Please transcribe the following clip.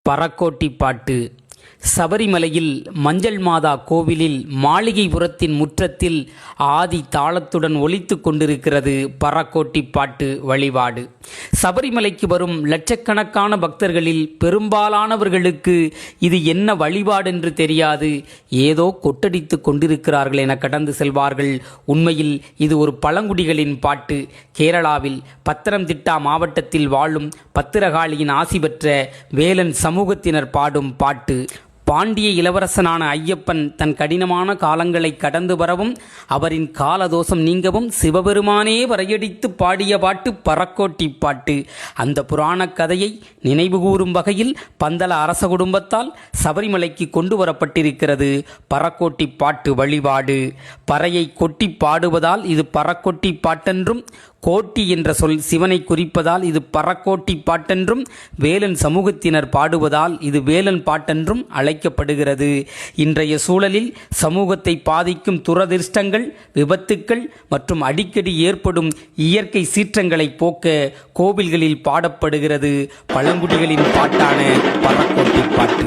பறக்கோட்டி பாட்டு. சபரிமலையில் மஞ்சள் மாதா கோவிலில் மாளிகைபுரத்தின் முற்றத்தில் ஆதி தாளத்துடன் ஒலித்துக் கொண்டிருக்கிறது பறக்கோட்டி பாட்டு வழிபாடு. சபரிமலைக்கு வரும் லட்சக்கணக்கான பக்தர்களில் பெரும்பாலானவர்களுக்கு இது என்ன வழிபாடென்று தெரியாது. ஏதோ கொட்டடித்து கொண்டிருக்கிறார்கள் என கடந்து செல்வார்கள். உண்மையில் இது ஒரு பழங்குடிகளின் பாட்டு. கேரளாவில் பத்தனம்திட்டா மாவட்டத்தில் வாழும் பத்திரகாளியின் ஆசி பெற்ற வேலன் சமூகத்தினர் பாடும் பாட்டு. பாண்டிய இளவரசனான ஐயப்பன் தன் கடினமான காலங்களை கடந்து வரவும் அவரின் காலதோஷம் நீங்கவும் சிவபெருமானே வரையடித்து பாடிய பாட்டு பறக்கோட்டி பாட்டு. அந்த புராண கதையை நினைவுகூரும் வகையில் பந்தல அரச குடும்பத்தால் சபரிமலைக்கு கொண்டு வரப்பட்டிருக்கிறது பறக்கோட்டி பாட்டு வழிபாடு. பறையை கொட்டி பாடுவதால் இது பறக்கோட்டி பாட்டென்றும், கோட்டி என்ற சொல் சிவனை குறிப்பதால் இது பறக்கோட்டி பாட்டென்றும், வேலன் சமூகத்தினர் பாடுவதால் இது வேலன் பாட்டென்றும் அழைக்கப்படுகிறது. இன்றைய சூழலில் சமூகத்தை பாதிக்கும் துரதிர்ஷ்டங்கள், விபத்துக்கள் மற்றும் அடிக்கடி ஏற்படும் இயற்கை சீற்றங்களை போக்க கோவில்களில் பாடப்படுகிறது பழங்குடிகளின் பாட்டான பறக்கோட்டி பாட்டு.